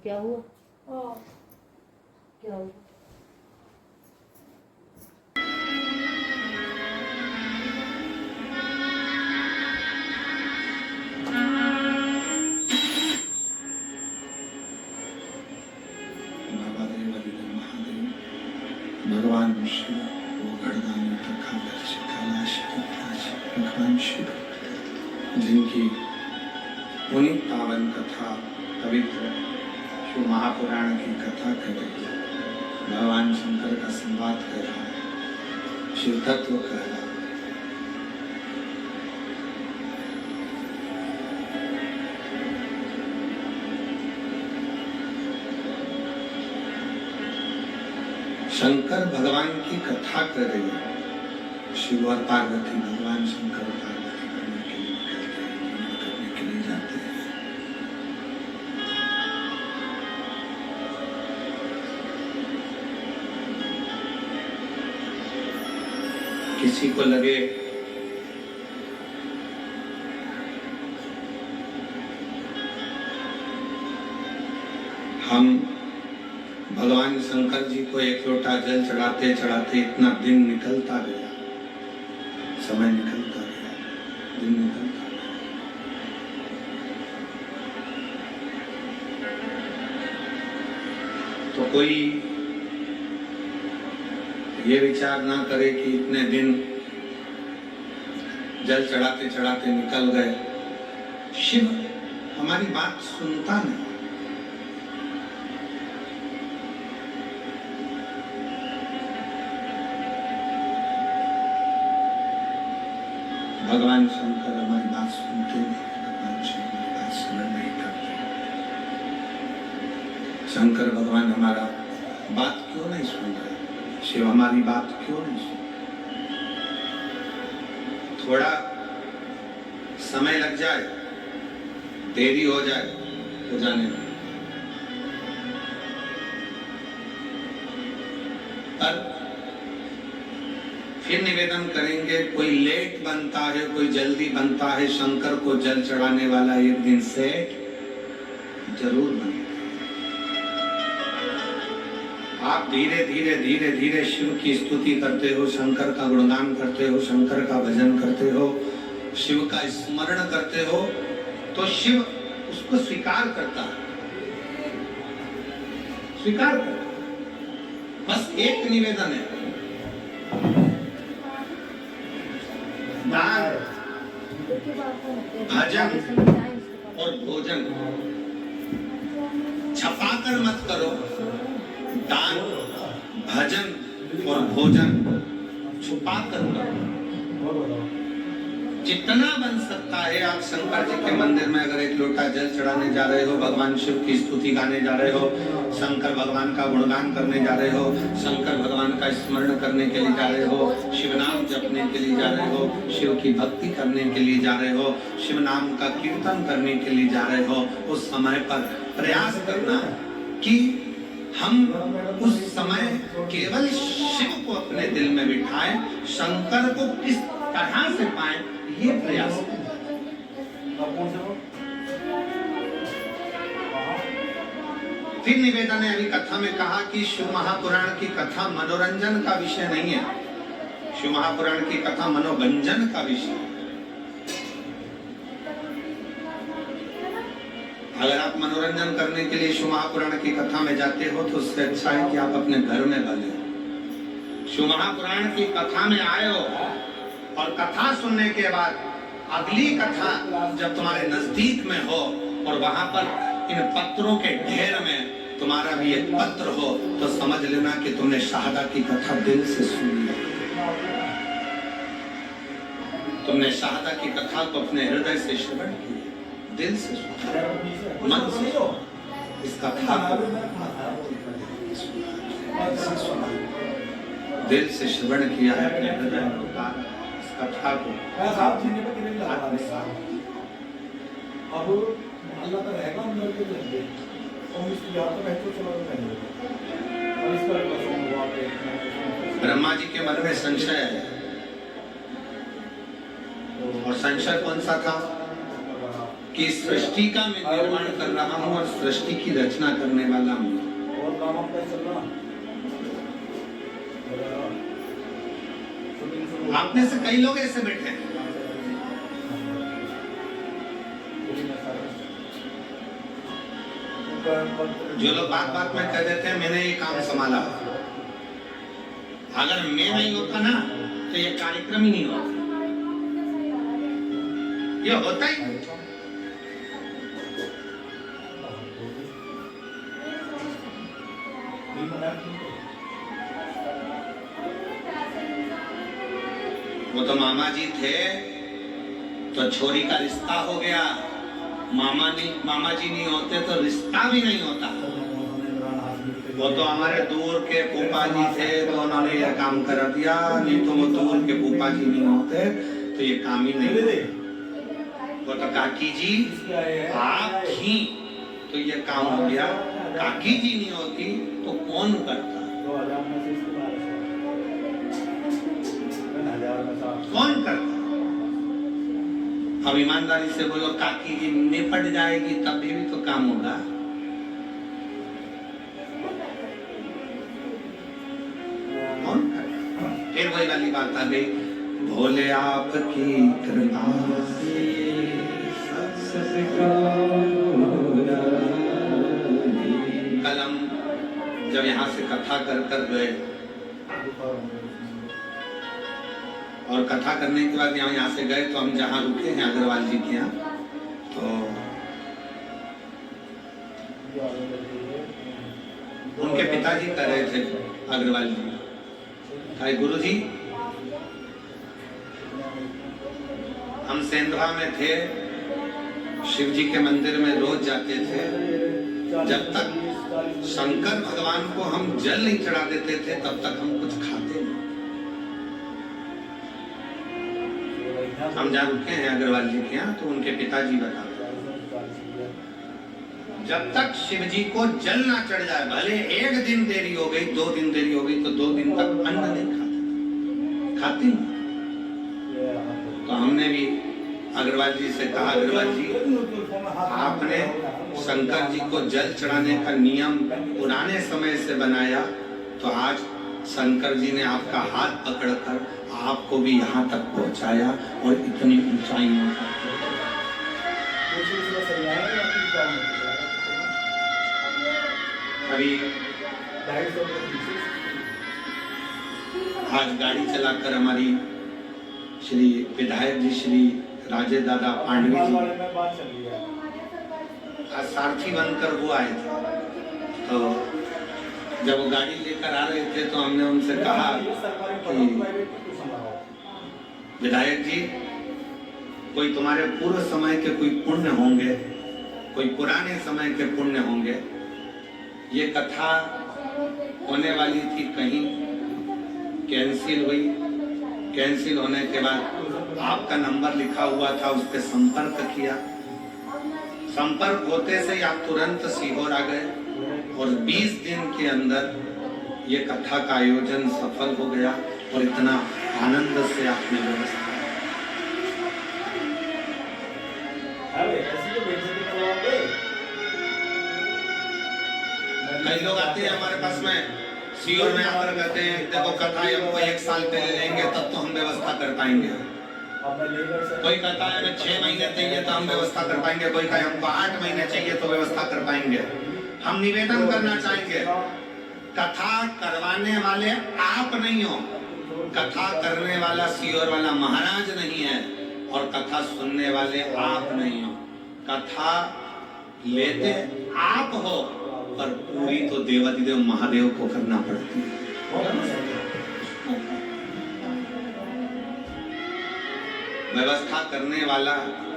क्या हुआ? क्या हुआ? भगवान शिव वो गढ़दानी तथा कैलाश भगवान शिव जिनकी उन्हीं पावन कथा पवित्र शिव महापुराण की कथा कर रही है, भगवान शंकर का संवाद कर रहा है, शिव तत्व कह रहा है। शंकर भगवान की कथा कर रही है, शिव और पार्वती भगवान शंकर और पार्वती करने के लिए जाते हैं। किसी को लगे हम भगवान शंकर जी को एक लोटा जल चढ़ाते चढ़ाते इतना दिन निकलता गया, समय निकलता गया, दिन निकलता गया, तो कोई ये विचार ना करे कि इतने दिन जल चढ़ाते चढ़ाते निकल गए। शिव हमारी बात सुनता नहीं, भगवान शंकर हमारी बात सुनते नहीं, भगवान शिव हमारी बात सुन नहीं करते। शंकर भगवान हमारा बात क्यों नहीं सुन रहे, शिव हमारी बात क्यों नहीं सुन? थोड़ा समय लग जाए, देरी हो जाए, हो जाने दो, पर फिर निवेदन करेंगे, कोई लेट बनता है, कोई जल्दी बनता है, शंकर को जल चढ़ाने वाला एक दिन से जरूर बने। आप धीरे धीरे धीरे धीरे शिव की स्तुति करते हो, शंकर का गुणगान करते हो, शंकर का भजन करते हो, शिव का स्मरण करते हो, तो शिव उसको स्वीकार करता है, स्वीकार करता है। बस एक निवेदन है, दान, भजन और भोजन छपाकर मत करो। दान, भजन और भोजन छुपा कर करो। जितना बन सकता है, आप शंकर जी के मंदिर में अगर एक लोटा जल चढ़ाने जा रहे हो, भगवान शिव की स्तुति गाने जा रहे हो, शंकर भगवान का गुणगान करने जा रहे हो, शंकर भगवान का स्मरण करने के लिए जा रहे हो, शिव नाम जपने के लिए जा रहे हो, शिव की भक्ति करने के लिए जा रहे हो, शिव नाम का कीर्तन करने के लिए जा रहे हो, उस समय पर प्रयास करना कि हम उस समय केवल शिव को अपने दिल में बिठाएं, शंकर को किस तरह से पाएं, ये प्रयास। फिर निवेदन है, अभी कथा में कहा कि शिव महापुराण की कथा मनोरंजन का विषय नहीं है, शिव महापुराण की कथा मनोभंजन का विषय है। अगर आप मनोरंजन करने के लिए शिव महापुराण की कथा में जाते हो तो उससे अच्छा है कि आप अपने घर में भले हो। शिव महापुराण की कथा में आए हो और कथा सुनने के बाद अगली कथा जब तुम्हारे नजदीक में हो और वहां पर इन पत्रों के ढेर में तुम्हारा भी एक पत्र हो, तो समझ लेना कि तुमने शाहदा की कथा दिल से सुनी है, तुमने शाहदा की कथा को अपने हृदय से श्रवण किया, दिल से सुना, मन से इस कथा को दिल से श्रवण किया है, अपने हृदय में उतारा इस कथा को। ब्रह्मा जी के मन में संशय है, और संशय कौन सा था कि सृष्टि का मैं निर्माण कर रहा हूं और सृष्टि की रचना करने वाला हूं। आप में से कई लोग ऐसे बैठे हैं जो लोग बात बात में कह देते हैं मैंने ये काम संभाला, अगर मैं नहीं होता ना तो ये कार्यक्रम ही नहीं होता, ये होता ही नहीं। वो तो मामा जी थे तो छोरी का रिश्ता हो गया, मामा जी नहीं होते तो रिश्ता भी नहीं होता। वो तो हमारे दूर के फूफा जी थे तो उन्होंने ये काम करा दिया, नहीं तो वो दूर के फूफा जी नहीं होते तो ये काम ही नहीं होता। वो तो काकी जी आप थी तो ये काम हो गया, काकी जी नहीं होती तो कौन करता, कौन करता? अब ईमानदारी से बोलो काकी जी निपट जाएगी तब भी तो काम होगा। कौन करता? फिर वही वाली बात आ गई, भोले आपकी कृपा से कलम जब यहाँ से कथा कर गए और कथा करने के बाद यहाँ से गए तो हम जहाँ रुके हैं अग्रवाल जी के यहाँ, तो उनके पिताजी कह रहे थे अग्रवाल जी, कहे गुरु जी हम सेंधवा में थे, शिव जी के मंदिर में रोज जाते थे, जब तक शंकर भगवान को हम जल नहीं चढ़ा देते थे तब तक हम कुछ खाते नहीं। हम जहाँ रुके हैं अग्रवाल जी के यहाँ तो उनके पिताजी बता रहे जब तक शिव जी को जल ना चढ़ जाए, भले एक दिन देरी हो गई 2 दिन देरी हो गई तो 2 दिन तक अन्न नहीं खाते नहीं। तो हमने भी अग्रवाल जी से कहा, अग्रवाल जी आपने शंकर जी को जल चढ़ाने का नियम पुराने समय से बनाया, तो आज शंकर जी ने आपका हाथ पकड़कर आपको भी यहाँ तक पहुँचाया और इतनी ऊंचाइयों तक। अभी आज गाड़ी चलाकर हमारी श्री विधायक जी श्री राजे दादा पांडवी जी आज सारथी बनकर वो आए थे, तो जब वो गाड़ी लेकर आ रहे थे तो हमने उनसे कहा कि विधायक जी कोई तुम्हारे पूर्व समय के कोई पुण्य होंगे, कोई पुराने समय के पुण्य होंगे, ये कथा होने वाली थी कहीं कैंसिल हुई, कैंसिल होने के बाद आपका नंबर लिखा हुआ था, उस पर संपर्क किया, संपर्क होते से आप तुरंत सीहोर आ गए और 20 दिन के अंदर ये कथा का आयोजन सफल हो गया और इतना आनंद से आपने व्यवस्था। कई लोग आते हैं हमारे पास में सीहोर में आकर कहते हैं देखो कथा हमको 1 साल पहले लेंगे तब तो हम व्यवस्था कर पाएंगे। कोई कहता है हमें 6 महीने चाहिए तो हम व्यवस्था कर पाएंगे, कोई कहे हमको 8 महीने चाहिए तो व्यवस्था कर पाएंगे। हम निवेदन करना चाहेंगे, कथा करवाने वाले आप नहीं हो, कथा करने वाला सीहोर वाला महाराज नहीं है और कथा सुनने वाले आप नहीं हो। कथा लेते आप हो पर पूरी तो देवाधिदेव महादेव को करना पड़ती है। व्यवस्था करने वाला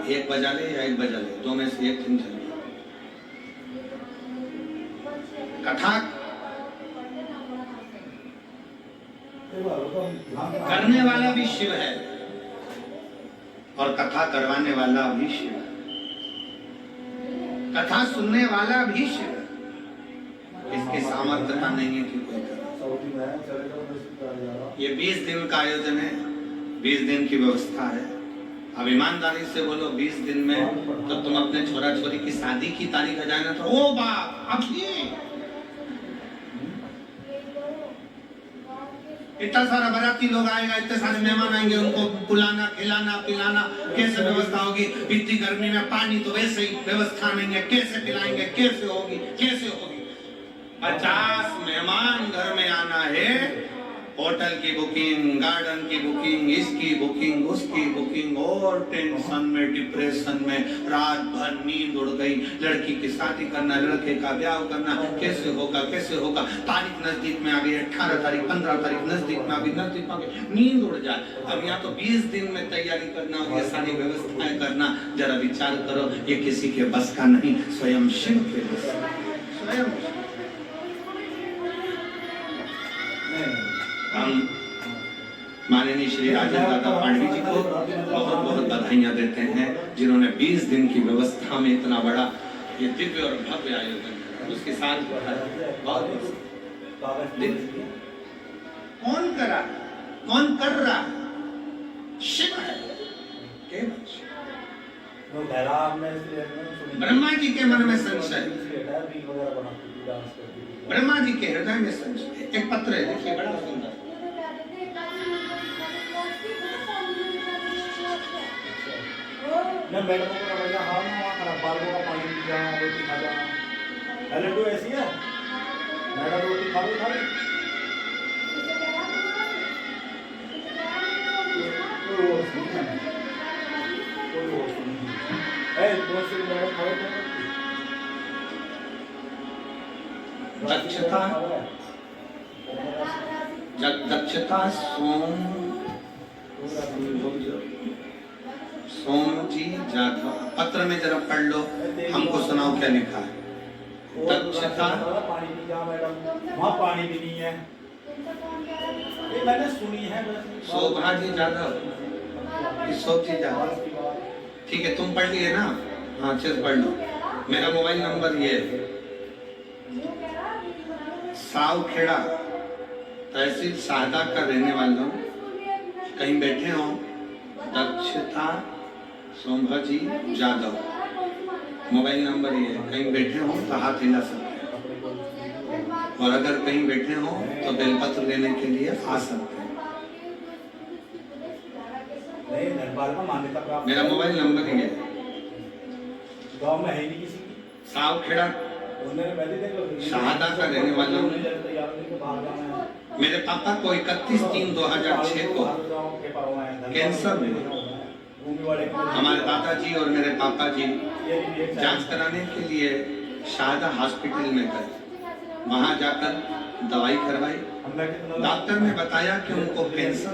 1 बजा ले या 1 बजा ले, 2 में से 1 दिन चले। कथा करने वाला भी शिव है और कथा करवाने वाला भी शिव है, कथा सुनने वाला भी शिव है। सामर्थ्यता नहीं है कि कोई करे। ये 20 दिन का आयोजन है, 20 दिन की व्यवस्था है। अब ईमानदारी से बोलो 20 दिन में तो तुम अपने छोरा छोरी की शादी की तारीख आ जाए ना तो ओ बाप अभी इतना सारा बाराती लोग आएगा, इतने सारे मेहमान आएंगे, उनको बुलाना खिलाना पिलाना कैसे व्यवस्था होगी? इतनी गर्मी में पानी तो वैसे ही व्यवस्था नहीं है, कैसे पिलाएंगे, कैसे होगी, कैसे होगी? 50 मेहमान घर में आना है, होटल की बुकिंग, गार्डन की बुकिंग, इसकी बुकिंग, उसकी बुकिंग, और टेंशन में डिप्रेशन में रात भर नींद उड़ गई। लड़की की शादी करना, लड़के का ब्याह करना, कैसे होगा कैसे होगा? तारीख नजदीक में आ गई, 18 तारीख 15 तारीख नजदीक में आ गई, नींद उड़ जाए। अब यहाँ तो 20 दिन में तैयारी करना और ये सारी व्यवस्थाएं करना, जरा विचार करो, ये किसी के बस का नहीं, स्वयं शिव के बस। स्वयं हम माननीय श्री राजेंद्र दादा पांडवी जी को बहुत बहुत बधाइयां देते हैं, जिन्होंने 20 दिन की व्यवस्था में इतना बड़ा ये दिव्य और भव्य आयोजन उसके साथ बहुत कौन करा, कौन कर रहा? शिव है, ब्रह्मा जी के मन में संशय, ब्रह्मा जी के हृदय में संशय। एक पत्र है, देखिए बड़ा सुंदर। मैडम को भैया हाँ ना वहाँ खराब बालों का पानी पी जाना, रोटी खा जाना। पहले तो ऐसी है, मैडम रोटी खा लो कोई और सुनी बहुत से मैडम खाओ दक्षता दक्षता सोम जी जाधव, पत्र में जरा पढ़ लो, हमको सुनाओ क्या लिखा है। दक्षता पानी पी जा मैडम, वहाँ पानी भी नहीं है, ये मैंने सुनी है। शोभा जी जाधव, शोभ जी जाधव, ठीक है तुम पढ़ लिए ना? हाँ चल पढ़ लो। मेरा मोबाइल नंबर ये है, सावखेड़ा तहसील शाहदा का रहने वाला हूँ, कहीं बैठे हो दक्षता सोमभा जी जाधव, मोबाइल नंबर ये है, कहीं बैठे हो तो हाथ हिला सकते हैं, और अगर कहीं बैठे हो तो बेलपत्र लेने के लिए आ सकते हैं। मेरा मोबाइल नंबर ये है, गांव में है नहीं किसी की, सावखेड़ा शाहदा का रहने वाला हूँ। मेरे पापा को 31/3/2006 को कैंसर में, हमारे दादाजी और मेरे पापा जी जांच कराने के लिए शारदा हॉस्पिटल में गए। वहां जाकर दवाई करवाई, डॉक्टर ने बताया कि उनको कैंसर।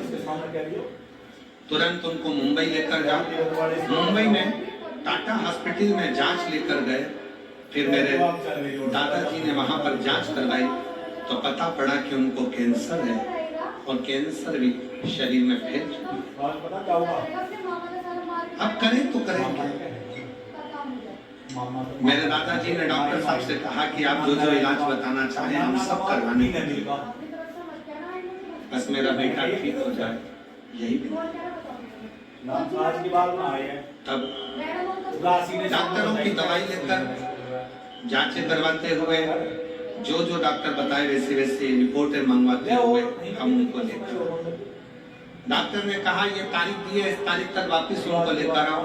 तुरंत उनको मुंबई लेकर जाओ। मुंबई में टाटा हॉस्पिटल में जांच लेकर गए। फिर मेरे दादाजी ने वहां पर जांच करवाई तो पता पड़ा कि उनको कैंसर है, और कैंसर भी शरीर में फैल चुका। अब करें तो करें क्या? मेरे दादाजी ने डॉक्टर साहब से कहा कि आप जो जो इलाज बताना चाहें हम सब करवाने के लिए, बस मेरा बेटा ठीक हो जाए, यही तब डॉक्टरों की दवाई लेकर जांचें करवाते हुए जो जो डॉक्टर बताए वैसे वैसे रिपोर्टें मंगवाते हुए हम उनको लेकर, डॉक्टर ने कहा ये तारीख दी है, इस तारीख तक वापस उनको लेकर आओ।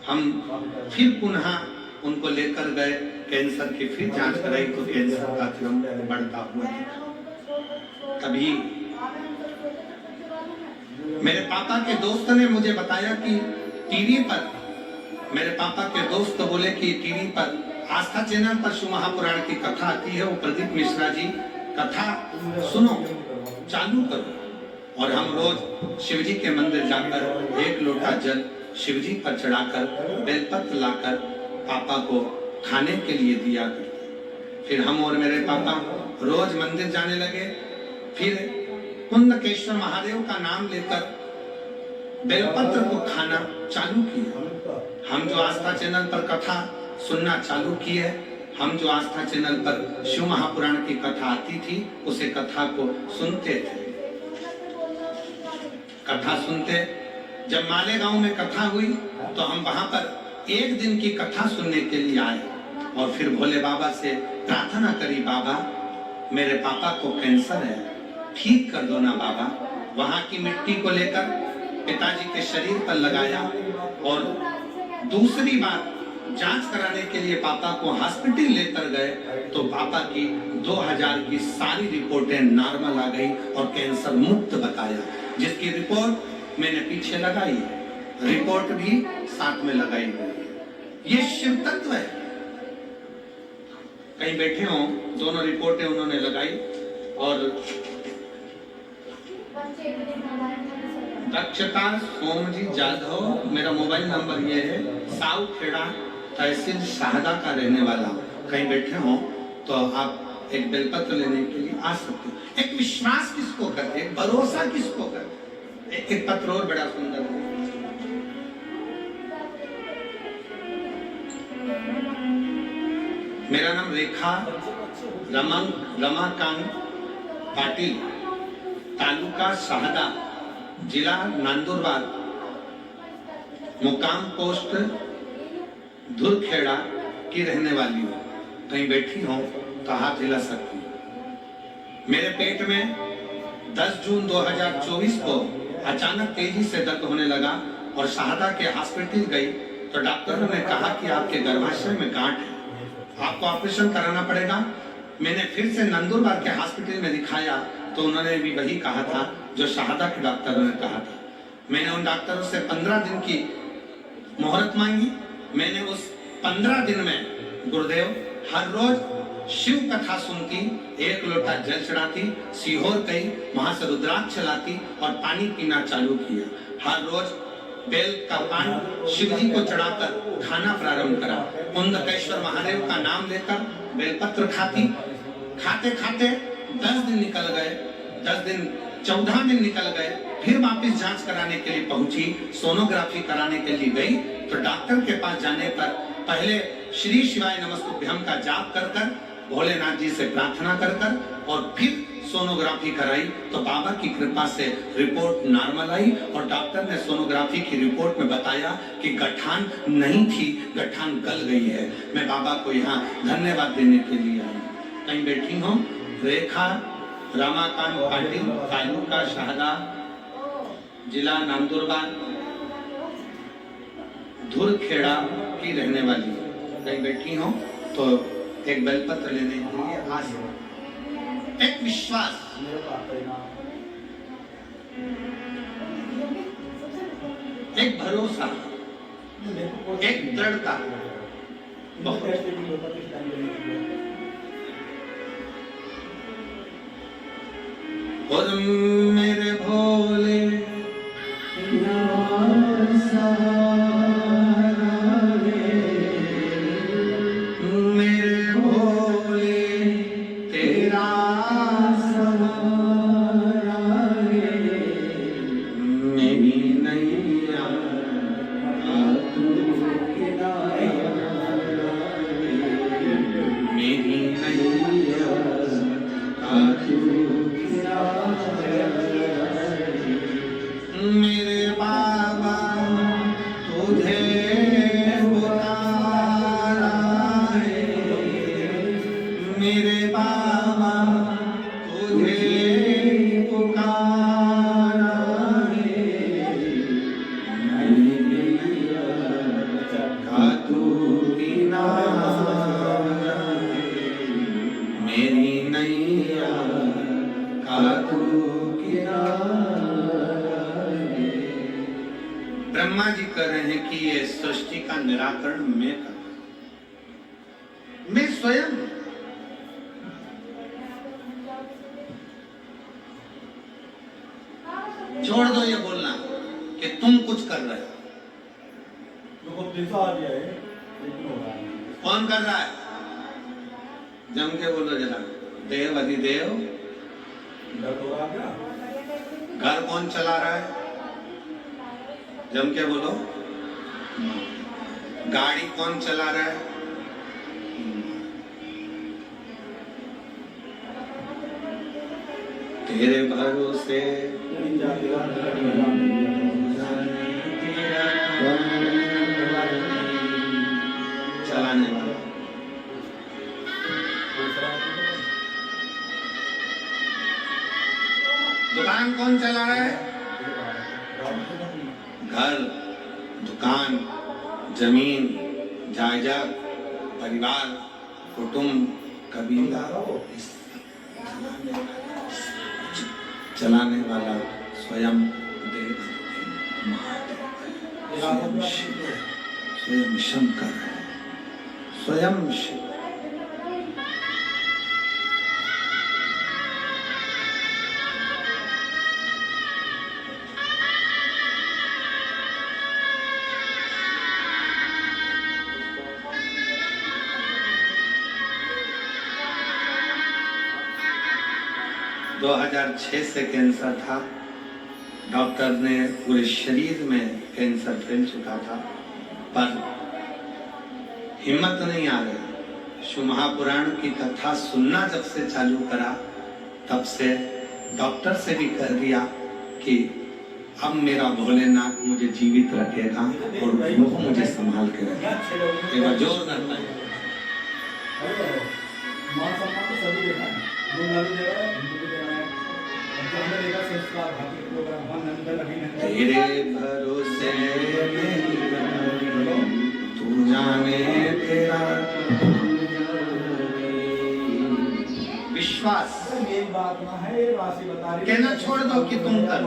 हम फिर पुनः उनको लेकर गए, कैंसर की फिर जांच कराई तो कैंसर का क्रम बढ़ता हुआ दिखा। तभी मेरे पापा के दोस्त ने मुझे बताया कि टीवी पर, मेरे पापा के दोस्त बोले कि टीवी पर आस्था चैनल पर शिव महापुराण की कथा आती है, वो प्रदीप मिश्रा जी कथा सुनो, चालू करो। और हम रोज शिव जी के मंदिर जाकर 1 लोटा जल शिव जी पर चढ़ाकर बेलपत्र लाकर पापा को खाने के लिए दिया करते। फिर हम और मेरे पापा रोज मंदिर जाने लगे। फिर कुंदकेश्वर महादेव का नाम लेकर बेलपत्र को खाना चालू किया। हम जो आस्था चैनल पर कथा सुनना चालू किए, हम जो आस्था चैनल पर शिव महापुराण की कथा आती थी, उसे कथा को सुनते थे। कथा सुनते, जब मालेगांव में कथा हुई तो हम वहां पर एक दिन की कथा सुनने के लिए आए और फिर भोले बाबा से प्रार्थना करी, बाबा मेरे पापा को कैंसर है, ठीक कर दो ना बाबा। वहां की मिट्टी को लेकर पिताजी के शरीर पर लगाया और दूसरी बार जांच कराने के लिए पापा को हॉस्पिटल लेकर गए तो पापा की 2000 की सारी रिपोर्टें नॉर्मल आ गई और कैंसर मुक्त बताया, जिसकी रिपोर्ट मैंने पीछे लगाई है, रिपोर्ट भी साथ में लगाई हुई है। ये शिव तत्व है। कहीं बैठे हो, दोनों रिपोर्टें उन्होंने लगाई और दक्षता सोमजी जाधव, मेरा मोबाइल नंबर ये है, साउ खेड़ा तहसील शाहदा का रहने वाला। कहीं बैठे हो तो आप एक बेलपत्र लेने के लिए आ सकते हो। एक विश्वास किसको करते, एक भरोसा किसको करते। एक पत्र और बड़ा सुंदर है, मेरा नाम रेखा रमाकांत पाटिल, तालुका शाहदा, जिला नंदुरबार, मुकाम पोस्ट धुरखेड़ा की रहने वाली हूँ। कहीं बैठी हूँ तो हाथ हिला सकती हूँ। मेरे पेट में 10 जून 2024 को अचानक तेजी से दर्द होने लगा और शाहदा के हॉस्पिटल गई तो डॉक्टरों ने कहा कि आपके गर्भाशय में गांठ है, आपको ऑपरेशन कराना पड़ेगा। मैंने फिर से नंदुरबार के हॉस्पिटल में दिखाया तो उन्होंने भी वही कहा था जो शाहदा के डॉक्टरों ने कहा था। मैंने उन डॉक्टरों से 15 दिन की मोहलत मांगी। मैंने उस 15 दिन में गुरुदेव हर रोज शिव कथा सुनती, एक लोटा जल चढ़ाती, सीहोर गई, वहां से रुद्राक्ष चलाती और पानी पीना चालू किया। हर रोज बेल का पान शिव जी को चढ़ाकर खाना प्रारंभ करा। कुंदकेश्वर महादेव का नाम लेकर बेलपत्र खाती। खाते खाते 10 दिन निकल गए, 10 दिन 14 दिन निकल गए। फिर वापस जांच कराने के लिए पहुंची, सोनोग्राफी कराने के लिए गई तो डॉक्टर के पास जाने पर पहले श्री शिवाय नमस्तुभ्यम का जाप कर कर, भोलेनाथ जी से प्रार्थना कर कर और फिर सोनोग्राफी कराई तो बाबा की कृपा से रिपोर्ट नॉर्मल आई और डॉक्टर ने सोनोग्राफी की रिपोर्ट में बताया कि गठान नहीं थी, गठान गल गई है। मैं बाबा को यहाँ धन्यवाद देने के लिए आई। कहीं बैठी हूँ, रेखा रमाकांत पाटिल, तालुका शाहदा, जिला नंदुरबार, धुरखेड़ा की रहने वाली। कहीं बैठी हूँ तो एक बेलपत्र लेने के लिए आ सकते। एक विश्वास, एक भरोसा, एक दृढ़ता, और मेरे भोले मेरे भोले तेरा मेरी नैया मेरी नैया मेरे बाबा तुझे पुकारा है, मेरे बाबा तुझे पुकारा है, मेरी नैया का तू किनारा है, मेरी नैया का तू किनारा। ब्रह्मा जी कह रहे हैं कि ये सृष्टि का निराकरण मैं कर, मैं स्वयं। छोड़ दो ये बोलना कि तुम कुछ कर रहे हो। कौन कर रहा है? जम के बोलो जरा, देव अधिदेव। घर कौन चला रहा है? जम के बोलो। गाड़ी कौन चला रहा है? तेरे भरोसे चलाने वाला। दुकान कौन चला रहा है? घर, दुकान, जमीन, जायदाद, परिवार, कुटुंब, कबीला, चलाने वाला स्वयं देव महादेव, स्वयं शिव, स्वयं शंकर, स्वयं शिव। दो 2006 से कैंसर था। डॉक्टर ने पूरे शरीर में कैंसर फैल चुका था, पर हिम्मत नहीं आ रही। शिव महापुराण की कथा सुनना जब से चालू करा, तब से डॉक्टर से भी कह दिया कि अब मेरा भोलेनाथ मुझे जीवित रखेगा और वो मुझे संभाल के रखेगा। एक बार जोर करना है। मान सम्मान तो सभी देना है, जो लालू दे रहा है, हिंदू भी देना है। अब जो हमने देखा संस्कार भाती प्रोग्राम, हम नंदन अभी नहीं। तेरे भरोसे तू जाने तेरा विश्वास। ये बात ना है, ये राशि बता रही है। कहना छोड़ दो कि तुम कर।